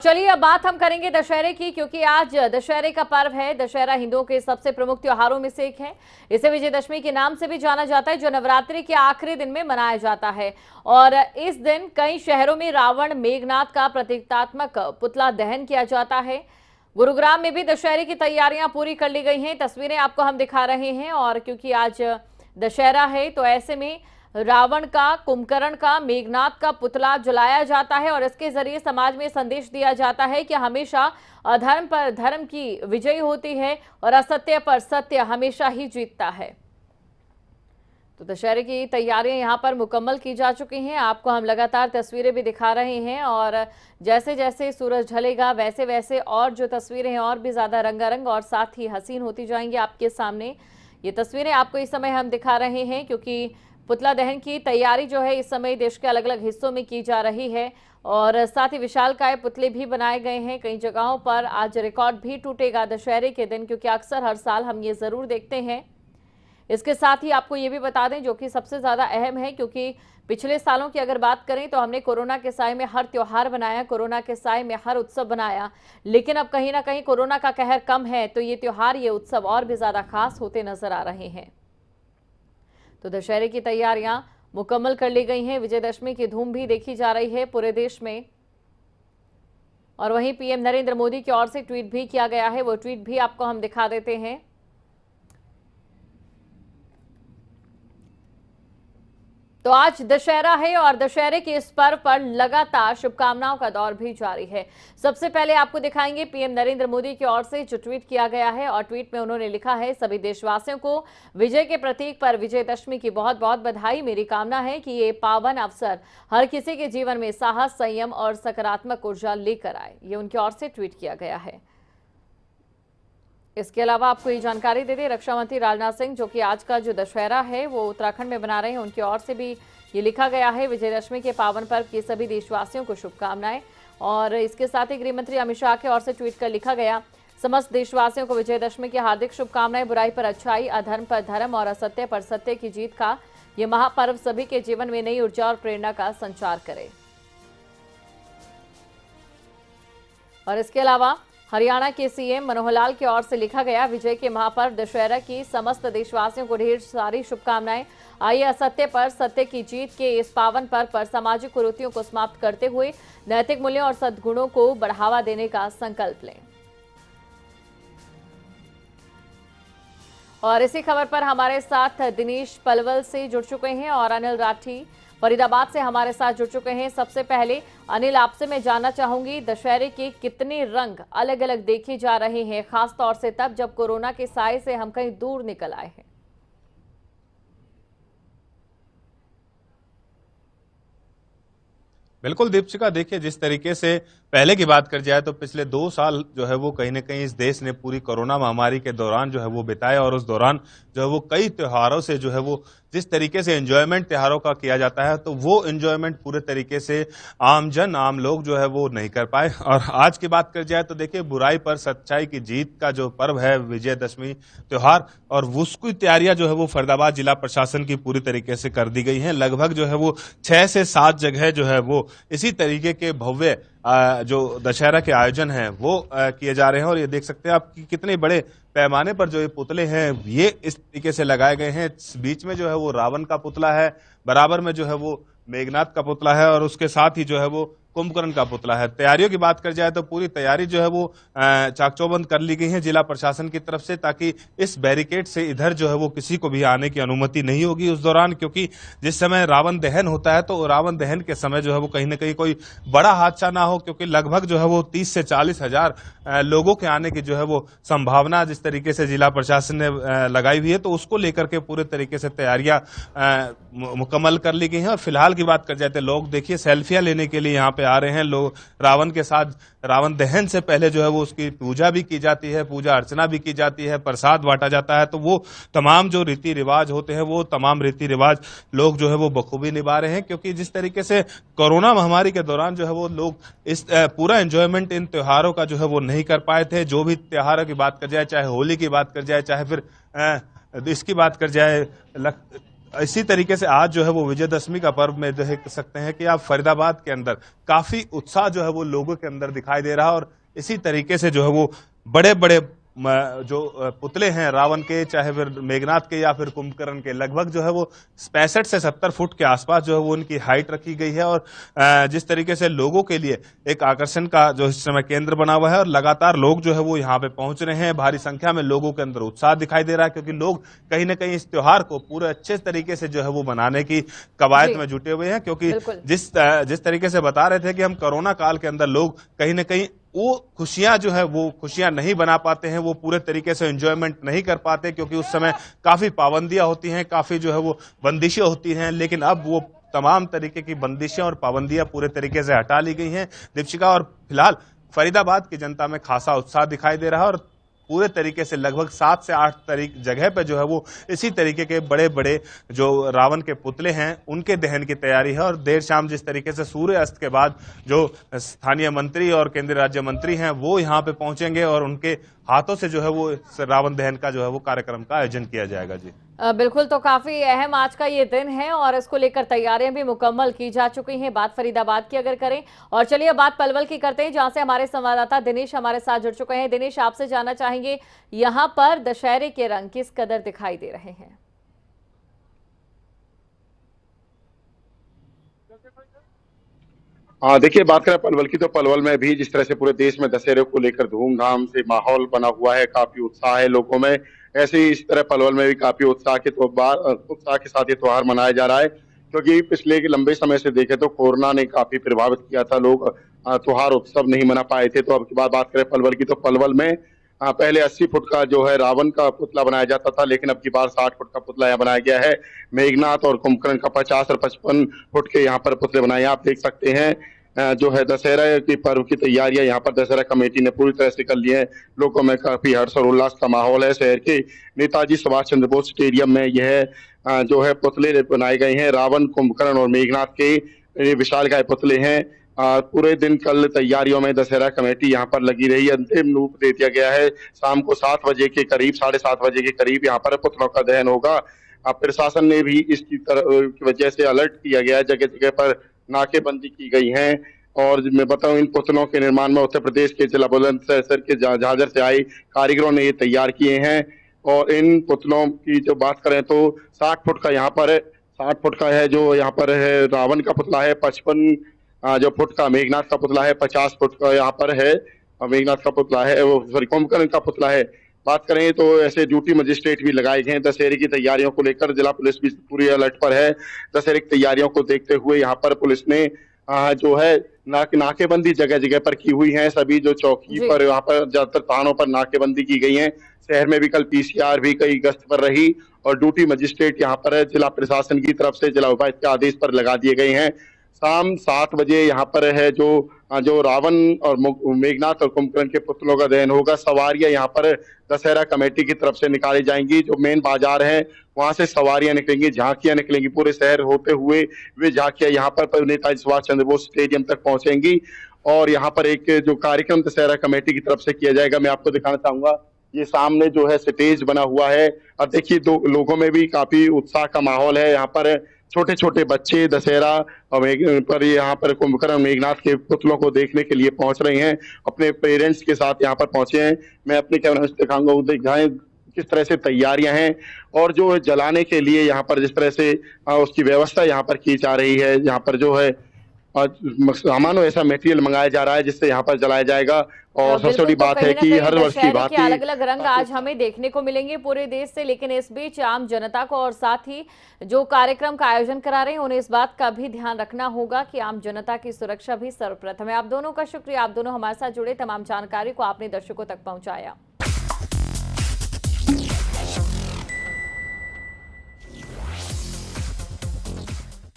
चलिए अब बात हम करेंगे दशहरे की, क्योंकि आज दशहरे का पर्व है। दशहरा हिंदुओं के सबसे प्रमुख त्योहारों में से एक है। इसे विजयदशमी के नाम से भी जाना जाता है, जो नवरात्रि के आखिरी दिन में मनाया जाता है। और इस दिन कई शहरों में रावण मेघनाथ का प्रतीकात्मक पुतला दहन किया जाता है। गुरुग्राम में भी दशहरे की तैयारियां पूरी कर ली गई हैं। तस्वीरें आपको हम दिखा रहे हैं। और क्योंकि आज दशहरा है तो ऐसे में रावण का, कुंभकर्ण का, मेघनाथ का पुतला जलाया जाता है और इसके जरिए समाज में संदेश दिया जाता है कि हमेशा अधर्म पर धर्म की विजय होती है और असत्य पर सत्य हमेशा ही जीतता है। तो दशहरे की तैयारियां यहां पर मुकम्मल की जा चुकी हैं। आपको हम लगातार तस्वीरें भी दिखा रहे हैं और जैसे जैसे सूरज ढलेगा वैसे वैसे और जो तस्वीरें हैं और भी ज्यादा रंगारंग और साथ ही हसीन होती जाएंगी आपके सामने। ये तस्वीरें आपको इस समय हम दिखा रहे हैं क्योंकि पुतला दहन की तैयारी जो है इस समय देश के अलग अलग हिस्सों में की जा रही है और साथ ही विशालकाय पुतले भी बनाए गए हैं। कई जगहों पर आज रिकॉर्ड भी टूटेगा दशहरे के दिन, क्योंकि अक्सर हर साल हम ये जरूर देखते हैं। इसके साथ ही आपको ये भी बता दें, जो कि सबसे ज्यादा अहम है, क्योंकि पिछले सालों की अगर बात करें तो हमने कोरोना के साए में हर त्योहार बनाया, कोरोना के साए में हर उत्सव बनाया, लेकिन अब कहीं ना कहीं कोरोना का कहर कम है तो ये त्योहार, ये उत्सव और भी ज्यादा खास होते नजर आ रहे हैं। तो दशहरे की तैयारियां मुकम्मल कर ली गई हैं। विजयदशमी की धूम भी देखी जा रही है पूरे देश में। और वहीं पीएम नरेंद्र मोदी की ओर से ट्वीट भी किया गया है, वो ट्वीट भी आपको हम दिखा देते हैं। तो आज दशहरा है और दशहरे के इस पर्व पर लगातार शुभकामनाओं का दौर भी जारी है। सबसे पहले आपको दिखाएंगे पीएम नरेंद्र मोदी की ओर से जो ट्वीट किया गया है और ट्वीट में उन्होंने लिखा है, सभी देशवासियों को विजय के प्रतीक पर विजयदशमी की बहुत बहुत बधाई। मेरी कामना है कि ये पावन अवसर हर किसी के जीवन में साहस, संयम और सकारात्मक ऊर्जा लेकर आए। ये उनकी ओर से ट्वीट किया गया है। इसके अलावा आपको ये जानकारी दे दें, रक्षा मंत्री राजनाथ सिंह, जो कि आज का जो दशहरा है वो उत्तराखंड में बना रहे हैं, उनकी ओर से भी ये लिखा गया है, विजयदशमी के पावन पर्व की सभी देशवासियों को शुभकामनाएं। और इसके साथ ही गृह मंत्री अमित शाह की ओर से ट्वीट कर लिखा गया, समस्त देशवासियों को विजयदशमी की हार्दिक शुभकामनाएं। बुराई पर अच्छाई, अधर्म पर धर्म और असत्य पर सत्य की जीत का ये महापर्व सभी के जीवन में नई ऊर्जा और प्रेरणा का संचार करे। और इसके अलावा हरियाणा के सीएम मनोहर लाल की ओर से लिखा गया, विजय के महापर्व दशहरा की समस्त देशवासियों को ढेर सारी शुभकामनाएं। आइए असत्य पर सत्य की जीत के इस पावन पर्व पर सामाजिक कुरीतियों को समाप्त करते हुए नैतिक मूल्यों और सद्गुणों को बढ़ावा देने का संकल्प लें। और इसी खबर पर हमारे साथ दिनेश पलवल से जुड़ चुके हैं और अनिल राठी फरीदाबाद से हमारे साथ जुड़ चुके हैं। सबसे पहले अनिल, आपसे मैं जानना चाहूंगी, दशहरे के कितने रंग अलग अलग देखे जा रहे हैं, खास तौर से तब जब कोरोना के साए से हम कहीं दूर निकल आए हैं? बिल्कुल दीपशिका, देखिए जिस तरीके से पहले की बात कर जाए तो पिछले 2 साल जो है वो कहीं ना कहीं इस देश ने पूरी कोरोना महामारी के दौरान जो है वो बिताए और उस दौरान जो है वो कई त्योहारों से जो है वो जिस तरीके से एंजॉयमेंट त्योहारों का किया जाता है तो वो एंजॉयमेंट पूरे तरीके से आम लोग जो है वो नहीं कर पाए। और आज की बात कर जाए तो देखिए बुराई पर सच्चाई की जीत का जो पर्व है विजयदशमी त्योहार, और उसकी तैयारियां जो है वो फरीदाबाद जिला प्रशासन की पूरी तरीके से कर दी गई हैं। लगभग जो है वो 6 से 7 जगह जो है वो इसी तरीके के भव्य जो दशहरा के आयोजन हैं वो किए जा रहे हैं। और ये देख सकते हैं आप कि कितने बड़े पैमाने पर जो ये पुतले हैं ये इस तरीके से लगाए गए हैं। बीच में जो है वो रावण का पुतला है, बराबर में जो है वो मेघनाथ का पुतला है और उसके साथ ही जो है वो कुंभकर्ण का पुतला है। तैयारियों की बात कर जाए तो पूरी तैयारी जो है वो चाक चौबंद कर ली गई है जिला प्रशासन की तरफ से, ताकि इस बैरिकेड से इधर जो है वो किसी को भी आने की अनुमति नहीं होगी उस दौरान, क्योंकि जिस समय रावण दहन होता है तो रावण दहन के समय जो है वो कहीं ना कहीं कोई बड़ा हादसा ना हो, क्योंकि लगभग जो है वो 30 से 40 हजार लोगों के आने की जो है वो संभावना जिस तरीके से जिला प्रशासन ने लगाई हुई है, तो उसको लेकर के पूरे तरीके से तैयारियां मुकम्मल कर ली गई हैं। और फिलहाल की बात कर जाए तो लोग देखिए सेल्फियां लेने के लिए यहाँ पे आ रहे हैं। लोग रावण के साथ, रावण दहन से पहले जो है वो उसकी पूजा भी की जाती है, पूजा अर्चना भी की जाती है, प्रसाद बांटा जाता है। तो वो तमाम जो रीति रिवाज होते हैं वो तमाम रीति रिवाज लोग जो है वो बखूबी निभा रहे हैं, क्योंकि जिस तरीके से कोरोना महामारी के दौरान जो है वो लोग इस पूरा एंजॉयमेंट इन त्योहारों का जो है वो नहीं कर पाए थे। जो भी त्योहारों की बात कर जाए, चाहे होली की बात कर जाए, चाहे फिर इसकी बात कर जाए इसी तरीके से आज जो है वो विजयदशमी का पर्व में जो है कह सकते हैं कि आप फरीदाबाद के अंदर काफी उत्साह जो है वो लोगों के अंदर दिखाई दे रहा है। और इसी तरीके से जो है वो बड़े बड़े जो पुतले हैं रावण के, चाहे फिर मेघनाथ के या फिर कुंभकर्ण के, लगभग जो है वो 65 से 70 फुट के आसपास जो है वो उनकी हाइट रखी गई है। और जिस तरीके से लोगों के लिए एक आकर्षण का जो इस समय केंद्र बना हुआ है और लगातार लोग जो है वो यहाँ पे पहुंच रहे हैं। भारी संख्या में लोगों के अंदर उत्साह दिखाई दे रहा है, क्योंकि लोग कहीं ना कहीं इस त्योहार को पूरे अच्छे तरीके से जो है वो मनाने की कवायद में जुटे हुए हैं। क्योंकि जिस तरीके से बता रहे थे कि हम कोरोना काल के अंदर लोग कहीं ना कहीं वो खुशियां जो है वो खुशियां नहीं बना पाते हैं, वो पूरे तरीके से एंजॉयमेंट नहीं कर पाते, क्योंकि उस समय काफी पाबंदियां होती हैं, काफी जो है वो बंदिशें होती हैं। लेकिन अब वो तमाम तरीके की बंदिशें और पाबंदियां पूरे तरीके से हटा ली गई हैं, दीपशिका। और फिलहाल फरीदाबाद की जनता में खासा उत्साह दिखाई दे रहा है और पूरे तरीके से लगभग 7 से 8 जगह पे जो है वो इसी तरीके के बड़े बड़े जो रावण के पुतले हैं उनके दहन की तैयारी है। और देर शाम जिस तरीके से सूर्य अस्त के बाद जो स्थानीय मंत्री और केंद्रीय राज्य मंत्री हैं वो यहाँ पे पहुंचेंगे और उनके हाथों से जो है वो रावण दहन का जो है वो कार्यक्रम का आयोजन किया जाएगा। जी बिल्कुल, तो काफी अहम आज का ये दिन है और इसको लेकर तैयारियां भी मुकम्मल की जा चुकी हैं। बात फरीदाबाद की अगर करें, और चलिए बात पलवल की करते हैं, जहां से हमारे संवाददाता दिनेश हमारे साथ जुड़ चुके हैं। दिनेश, आपसे जानना चाहेंगे यहां पर दशहरे के रंग किस कदर दिखाई दे रहे हैं? हाँ, देखिए, बात करें पलवल की, तो पलवल में भी जिस तरह से पूरे देश में दशहरे को लेकर धूमधाम से माहौल बना हुआ है, काफी उत्साह है लोगों में। ऐसे ही इस तरह पलवल में भी काफी उत्साह के साथ ये त्योहार मनाया जा रहा है, क्योंकि पिछले के लंबे समय से देखें तो कोरोना ने काफी प्रभावित किया था। लोग त्योहार उत्सव नहीं मना पाए थे। तो अब की बात करें पलवल की, तो पलवल में पहले 80 फुट का जो है रावण का पुतला बनाया जाता था, लेकिन अब की बार 60 फुट का पुतला यहाँ बनाया गया है। मेघनाथ और कुंभकर्ण का 50 और 55 फुट के यहाँ पर पुतले बनाए। आप देख सकते हैं जो है दशहरा की पर्व की तैयारियां यहाँ पर दशहरा कमेटी ने पूरी तरह से कर ली है। लोगों में काफी हर्ष और उल्लास का माहौल है। शहर के नेताजी सुभाष चंद्र बोस स्टेडियम में यह जो है पुतले बनाए गए हैं। रावण, कुंभकर्ण और मेघनाथ के विशालकाय पुतले हैं। पूरे दिन कल तैयारियों में दशहरा कमेटी यहाँ पर लगी रही। अंतिम रूप दे दिया गया है। शाम को 7 बजे के करीब, 7:30 बजे के करीब यहाँ पर पुतलों का दहन होगा। प्रशासन ने भी इसकी वजह से अलर्ट किया गया है। जगह जगह पर नाकेबंदी की गई है। और मैं बताऊं, इन पुतलों के निर्माण में उत्तर प्रदेश के जिला बुलंदशहर के झाझर से आए कारीगरों ने ये तैयार किए हैं। और इन पुतलों की जो बात करें तो 60 फुट का यहाँ पर 60 फुट का है जो यहाँ पर है रावण का पुतला है। 55 जो फुट का मेघनाथ का पुतला है। 50 फुट का यहाँ पर है मेघनाथ का पुतला है, वो सॉरी कुंभकर्ण का पुतला है। बात करें तो ऐसे ड्यूटी मजिस्ट्रेट भी लगाए गए हैं। दशहरे की तैयारियों को लेकर जिला पुलिस भी पूरी अलर्ट पर है। दशहरे की तैयारियों को देखते हुए यहाँ पर पुलिस ने जो है नाकेबंदी जगह जगह पर की हुई है। सभी जो चौकी पर यहाँ पर ज्यादातर थानों पर नाकेबंदी की गई है। शहर में भी कल पीसीआर भी कई गश्त पर रही और ड्यूटी मजिस्ट्रेट यहाँ पर जिला प्रशासन की तरफ से जिला उपायुक्त के आदेश पर लगा दिए गए हैं। शाम 7 बजे यहाँ पर है जो रावण और मेघनाथ और कुंभकर्ण के पुतलों का दहन होगा। सवारियां यहाँ पर दशहरा कमेटी की तरफ से निकाली जाएंगी। जो मेन बाजार है वहां से सवारियां निकलेंगी, झांकियां निकलेंगी। पूरे शहर होते हुए वे झांकियां यहाँ पर नेताजी सुभाष चंद्र बोस स्टेडियम तक पहुंचेंगी। और यहाँ पर एक जो कार्यक्रम दशहरा कमेटी की तरफ से किया जाएगा, मैं आपको दिखाना चाहूंगा। ये सामने जो है स्टेज बना हुआ है और देखिए लोगों में भी काफी उत्साह का माहौल है। यहाँ पर छोटे छोटे बच्चे दशहरा और पर यहाँ पर कुंभकर्ण मेघनाथ के पुतलों को देखने के लिए पहुंच रहे हैं। अपने पेरेंट्स के साथ यहाँ पर पहुंचे हैं। मैं अपने कैमरा से दिखाऊंगा, वो दिखाएं किस तरह से तैयारियां हैं और जो जलाने के लिए यहाँ पर जिस तरह से उसकी व्यवस्था यहाँ पर की जा रही है। यहाँ पर जो है सामान ऐसा मटेरियल मंगाया जा रहा है जिससे यहाँ पर जलाया जाएगा। और सबसे बड़ी बात है कि हर वर्ष की बात अलग अलग रंग आज हमें देखने को मिलेंगे पूरे देश से, लेकिन इस बीच आम जनता को और साथ ही जो कार्यक्रम का आयोजन करा रहे हैं उन्हें इस बात का भी ध्यान रखना होगा कि आम जनता की सुरक्षा भी सर्वप्रथम है। आप दोनों का शुक्रिया, आप दोनों हमारे साथ जुड़े, तमाम जानकारी को आपने दर्शकों तक पहुंचाया।